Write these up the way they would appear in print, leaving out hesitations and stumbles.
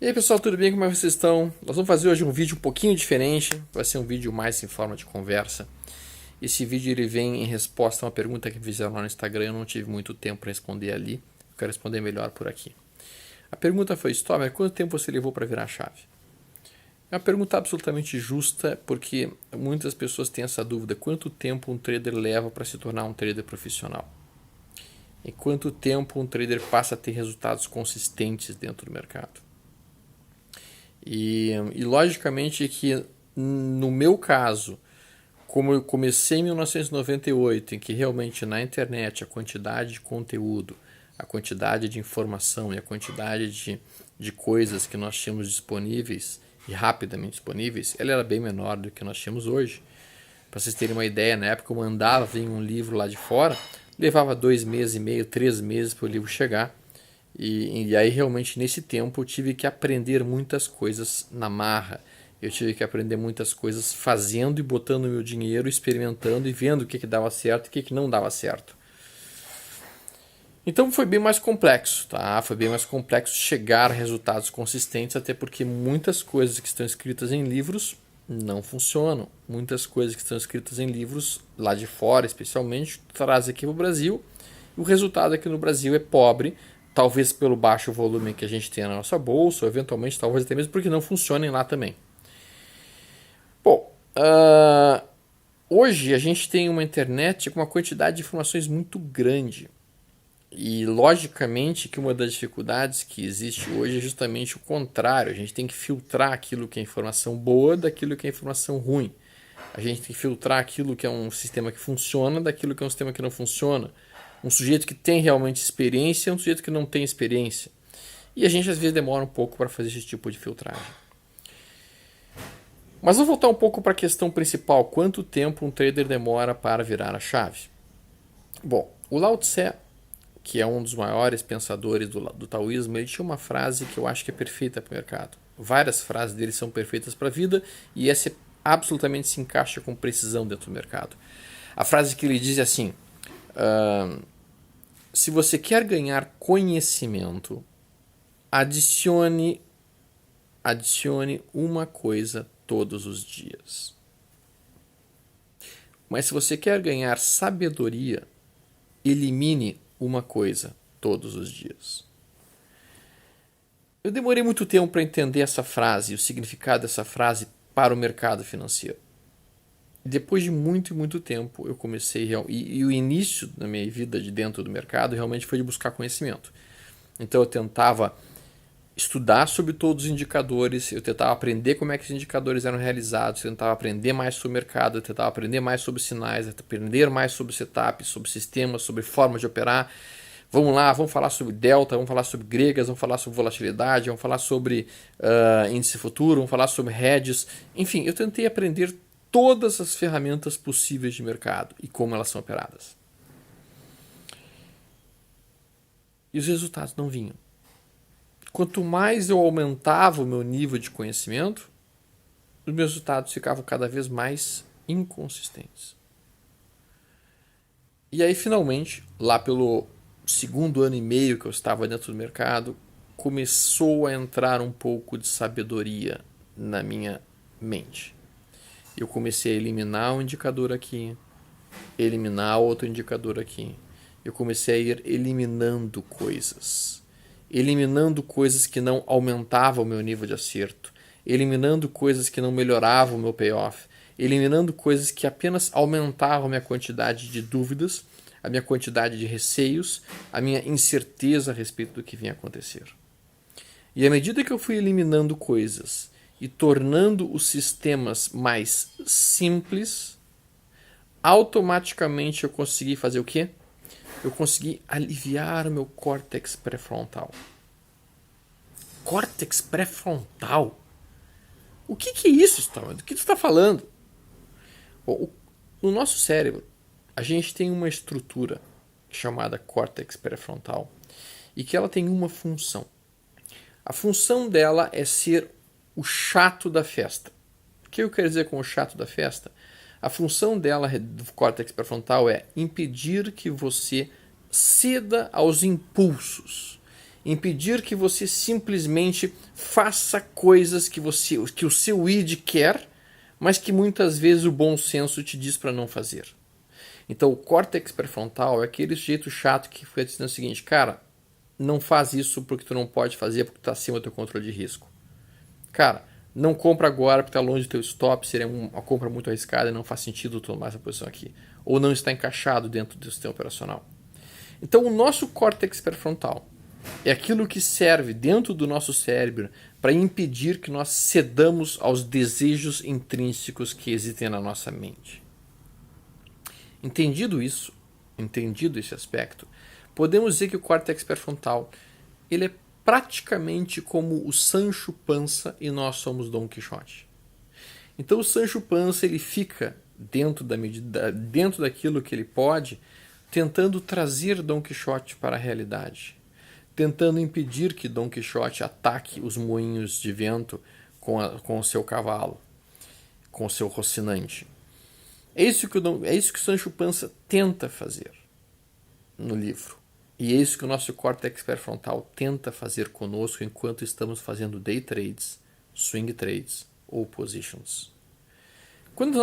E aí pessoal, tudo bem? Como é que vocês estão? Nós vamos fazer hoje um vídeo um pouquinho diferente, vai ser um vídeo mais em forma de conversa. Esse vídeo ele vem em resposta a uma pergunta que me fizeram lá no Instagram, eu não tive muito tempo para responder ali, eu quero responder melhor por aqui. A pergunta foi, Stormer, quanto tempo você levou para virar a chave? É uma pergunta absolutamente justa, porque muitas pessoas têm essa dúvida, quanto tempo um trader leva para se tornar um trader profissional? E quanto tempo um trader passa a ter resultados consistentes dentro do mercado? E logicamente que no meu caso, como eu comecei em 1998, em que realmente na internet a quantidade de conteúdo, a quantidade de informação e a quantidade de coisas que nós tínhamos disponíveis e rapidamente disponíveis, ela era bem menor do que nós tínhamos hoje. Para vocês terem uma ideia, na época eu mandava vir um livro lá de fora, levava 2 meses e meio, 3 meses para o livro chegar. E aí realmente nesse tempo eu tive que aprender muitas coisas na marra. Eu tive que aprender muitas coisas fazendo e botando meu dinheiro, experimentando e vendo o que dava certo e o que não dava certo. Então foi bem mais complexo, tá? Foi bem mais complexo chegar a resultados consistentes, até porque muitas coisas que estão escritas em livros não funcionam. Muitas coisas que estão escritas em livros, lá de fora especialmente, traz aqui para o Brasil. E o resultado aqui no Brasil é pobre, talvez pelo baixo volume que a gente tem na nossa bolsa, ou eventualmente talvez até mesmo porque não funcionem lá também. Bom, hoje a gente tem uma internet com uma quantidade de informações muito grande. E logicamente que uma das dificuldades que existe hoje é justamente o contrário. A gente tem que filtrar aquilo que é informação boa daquilo que é informação ruim. A gente tem que filtrar aquilo que é um sistema que funciona daquilo que é um sistema que não funciona. Um sujeito que tem realmente experiência é um sujeito que não tem experiência. E a gente às vezes demora um pouco para fazer esse tipo de filtragem. Mas vamos voltar um pouco para a questão principal. Quanto tempo um trader demora para virar a chave? Bom, o Lao Tse, que é um dos maiores pensadores do taoísmo, ele tinha uma frase que eu acho que é perfeita para o mercado. Várias frases dele são perfeitas para a vida e essa absolutamente se encaixa com precisão dentro do mercado. A frase que ele diz é assim: se você quer ganhar conhecimento, adicione uma coisa todos os dias. Mas se você quer ganhar sabedoria, elimine uma coisa todos os dias. Eu demorei muito tempo para entender essa frase, o significado dessa frase para o mercado financeiro. Depois de muito e muito tempo eu comecei, e o início da minha vida de dentro do mercado realmente foi de buscar conhecimento. Então eu tentava estudar sobre todos os indicadores, eu tentava aprender como é que os indicadores eram realizados, eu tentava aprender mais sobre o mercado, eu tentava aprender mais sobre sinais, aprender mais sobre setup, sobre sistemas, sobre formas de operar. Vamos lá, vamos falar sobre delta, vamos falar sobre gregas, vamos falar sobre volatilidade, vamos falar sobre índice futuro, vamos falar sobre hedges. Enfim, eu tentei aprender todas as ferramentas possíveis de mercado e como elas são operadas. E os resultados não vinham. Quanto mais eu aumentava o meu nível de conhecimento, os meus resultados ficavam cada vez mais inconsistentes. E aí, finalmente, lá pelo segundo ano e meio que eu estava dentro do mercado, começou a entrar um pouco de sabedoria na minha mente. Eu comecei a eliminar um indicador aqui, eliminar outro indicador aqui. Eu comecei a ir eliminando coisas. Eliminando coisas que não aumentavam o meu nível de acerto. Eliminando coisas que não melhoravam o meu payoff. Eliminando coisas que apenas aumentavam a minha quantidade de dúvidas, a minha quantidade de receios, a minha incerteza a respeito do que vinha acontecer. E à medida que eu fui eliminando coisas e tornando os sistemas mais simples, automaticamente eu consegui fazer o quê? Eu consegui aliviar o meu córtex pré-frontal. Córtex pré-frontal? O que é isso, Storm? Do que tu está falando? Bom, no nosso cérebro, a gente tem uma estrutura chamada córtex pré-frontal e que ela tem uma função. A função dela é ser o chato da festa. O que eu quero dizer com o chato da festa? A função dela, do córtex pré-frontal, é impedir que você ceda aos impulsos, impedir que você simplesmente faça coisas que o seu id quer, mas que muitas vezes o bom senso te diz para não fazer. Então o córtex pré-frontal é aquele sujeito chato que fica dizendo o seguinte: cara, não faz isso porque tu não pode fazer, porque tu está acima do teu controle de risco. Cara, não compra agora porque está longe do teu stop, seria uma compra muito arriscada e não faz sentido tomar essa posição aqui. Ou não está encaixado dentro do sistema operacional. Então o nosso córtex pré-frontal é aquilo que serve dentro do nosso cérebro para impedir que nós cedamos aos desejos intrínsecos que existem na nossa mente. Entendido isso, entendido esse aspecto, podemos dizer que o córtex pré-frontal ele é praticamente como o Sancho Panza e nós somos Dom Quixote. Então o Sancho Panza ele fica dentro da medida, dentro daquilo que ele pode, tentando trazer Dom Quixote para a realidade, tentando impedir que Dom Quixote ataque os moinhos de vento com o seu cavalo, com o seu Rocinante. É isso que o Sancho Panza tenta fazer no livro. E é isso que o nosso córtex pré-frontal tenta fazer conosco enquanto estamos fazendo day trades, swing trades ou positions. Quando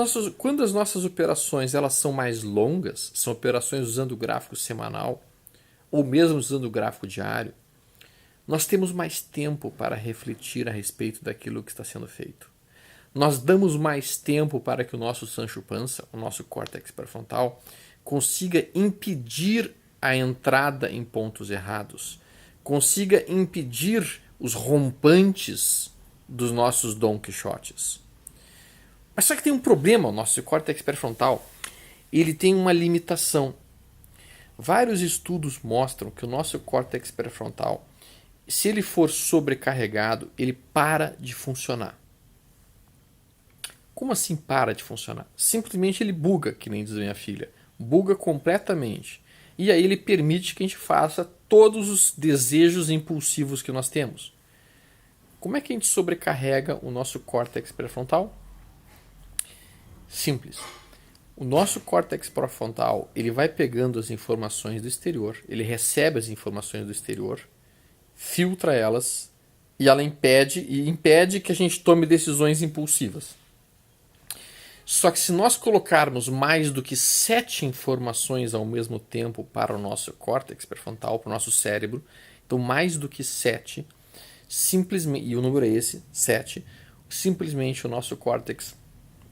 as nossas operações elas são mais longas, são operações usando o gráfico semanal ou mesmo usando o gráfico diário, nós temos mais tempo para refletir a respeito daquilo que está sendo feito. Nós damos mais tempo para que o nosso Sancho Panza, o nosso córtex pré-frontal, consiga impedir a entrada em pontos errados, consiga impedir os rompantes dos nossos Dom Quixotes. Mas só que tem um problema, o nosso córtex pré-frontal, ele tem uma limitação. Vários estudos mostram que o nosso córtex pré-frontal, se ele for sobrecarregado, ele para de funcionar. Como assim para de funcionar? Simplesmente ele buga, que nem diz minha filha. Buga completamente. E aí ele permite que a gente faça todos os desejos impulsivos que nós temos. Como é que a gente sobrecarrega o nosso córtex pré-frontal? Simples. O nosso córtex pré-frontal ele vai pegando as informações do exterior, ele recebe as informações do exterior, filtra elas e ela impede que a gente tome decisões impulsivas. Só que se nós colocarmos mais do que 7 informações ao mesmo tempo para o nosso córtex pré-frontal, para o nosso cérebro, então mais do que 7, simplesmente, e o número é esse, 7, simplesmente o nosso córtex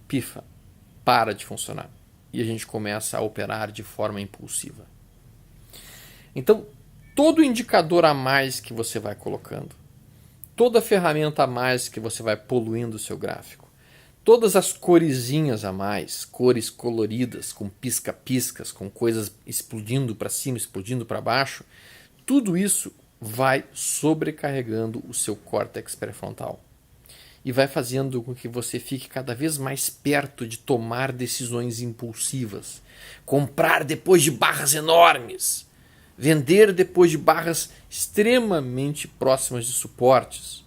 pifa, para de funcionar. E a gente começa a operar de forma impulsiva. Então, todo indicador a mais que você vai colocando, toda ferramenta a mais que você vai poluindo o seu gráfico, todas as coresinhas a mais, cores coloridas, com pisca-piscas, com coisas explodindo para cima, explodindo para baixo, tudo isso vai sobrecarregando o seu córtex pré-frontal. E vai fazendo com que você fique cada vez mais perto de tomar decisões impulsivas. Comprar depois de barras enormes. Vender depois de barras extremamente próximas de suportes.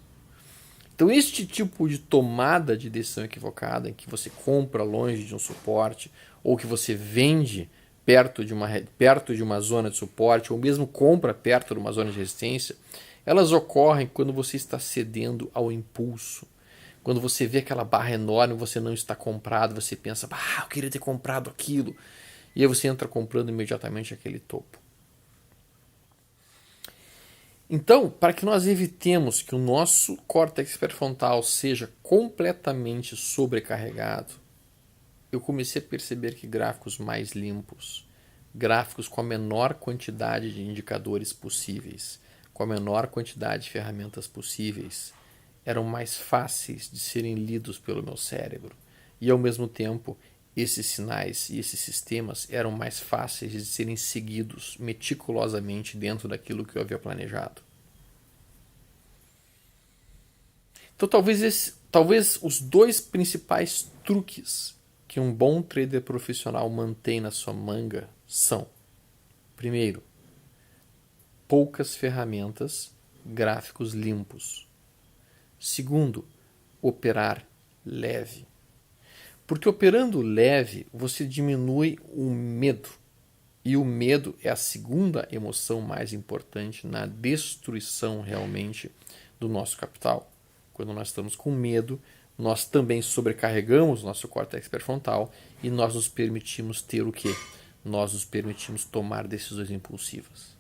Então este tipo de tomada de decisão equivocada, em que você compra longe de um suporte, ou que você vende perto de uma zona de suporte, ou mesmo compra perto de uma zona de resistência, elas ocorrem quando você está cedendo ao impulso. Quando você vê aquela barra enorme, você não está comprado, você pensa, eu queria ter comprado aquilo. E aí você entra comprando imediatamente aquele topo. Então, para que nós evitemos que o nosso córtex pré-frontal seja completamente sobrecarregado, eu comecei a perceber que gráficos mais limpos, gráficos com a menor quantidade de indicadores possíveis, com a menor quantidade de ferramentas possíveis, eram mais fáceis de serem lidos pelo meu cérebro. E, ao mesmo tempo, esses sinais e esses sistemas eram mais fáceis de serem seguidos meticulosamente dentro daquilo que eu havia planejado. Então talvez os 2 principais truques que um bom trader profissional mantém na sua manga são: primeiro, poucas ferramentas, gráficos limpos. Segundo, operar leve. Porque operando leve, você diminui o medo. E o medo é a segunda emoção mais importante na destruição realmente do nosso capital. Quando nós estamos com medo, nós também sobrecarregamos nosso córtex pré-frontal e nós nos permitimos ter o quê? Nós nos permitimos tomar decisões impulsivas.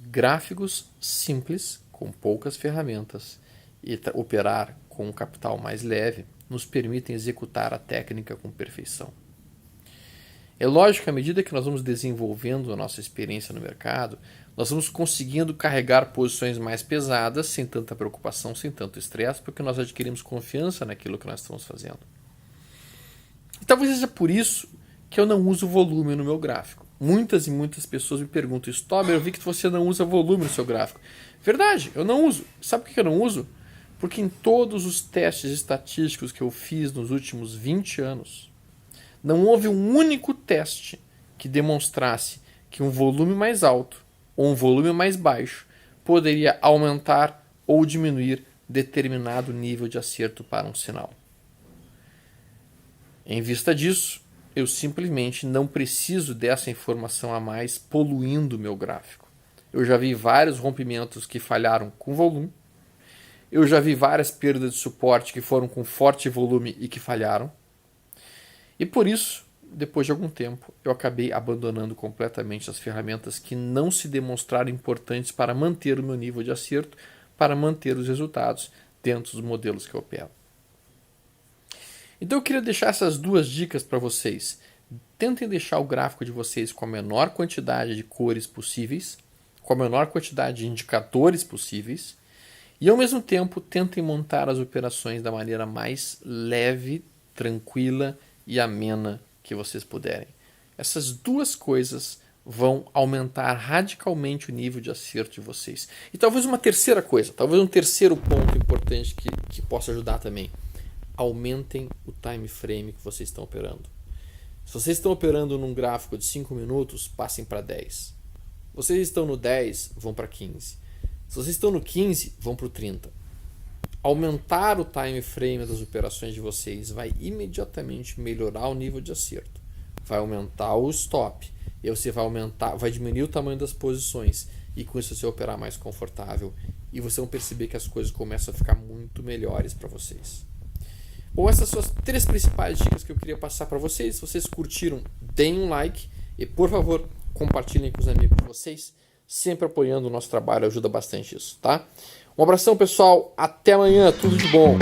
Gráficos simples, com poucas ferramentas, e operar com um capital mais leve, nos permitem executar a técnica com perfeição. É lógico que à medida que nós vamos desenvolvendo a nossa experiência no mercado, nós vamos conseguindo carregar posições mais pesadas, sem tanta preocupação, sem tanto estresse, porque nós adquirimos confiança naquilo que nós estamos fazendo. E talvez seja por isso que eu não uso volume no meu gráfico. Muitas e muitas pessoas me perguntam: Stober, eu vi que você não usa volume no seu gráfico. Verdade, eu não uso. Sabe por que eu não uso? Porque em todos os testes estatísticos que eu fiz nos últimos 20 anos, não houve um único teste que demonstrasse que um volume mais alto ou um volume mais baixo poderia aumentar ou diminuir determinado nível de acerto para um sinal. Em vista disso, eu simplesmente não preciso dessa informação a mais poluindo o meu gráfico. Eu já vi vários rompimentos que falharam com volume. Eu já vi várias perdas de suporte que foram com forte volume e que falharam. E por isso, depois de algum tempo, eu acabei abandonando completamente as ferramentas que não se demonstraram importantes para manter o meu nível de acerto, para manter os resultados dentro dos modelos que eu opero. Então eu queria deixar essas duas dicas para vocês. Tentem deixar o gráfico de vocês com a menor quantidade de cores possíveis, com a menor quantidade de indicadores possíveis, e ao mesmo tempo tentem montar as operações da maneira mais leve, tranquila e amena que vocês puderem. Essas duas coisas vão aumentar radicalmente o nível de acerto de vocês. E talvez uma terceira coisa, talvez um terceiro ponto importante que possa ajudar também. Aumentem o time frame que vocês estão operando. Se vocês estão operando num gráfico de 5 minutos, passem para 10. Vocês estão no 10, vão para 15. Se vocês estão no 15, vão para o 30. Aumentar o time frame das operações de vocês vai imediatamente melhorar o nível de acerto. Vai aumentar o stop. E você vai diminuir o tamanho das posições. E com isso você vai operar mais confortável. E vocês vão perceber que as coisas começam a ficar muito melhores para vocês. Bom, essas são as 3 principais dicas que eu queria passar para vocês. Se vocês curtiram, deem um like. E por favor, compartilhem com os amigos de vocês. Sempre apoiando o nosso trabalho, ajuda bastante isso, tá? Um abração, pessoal. Até amanhã. Tudo de bom.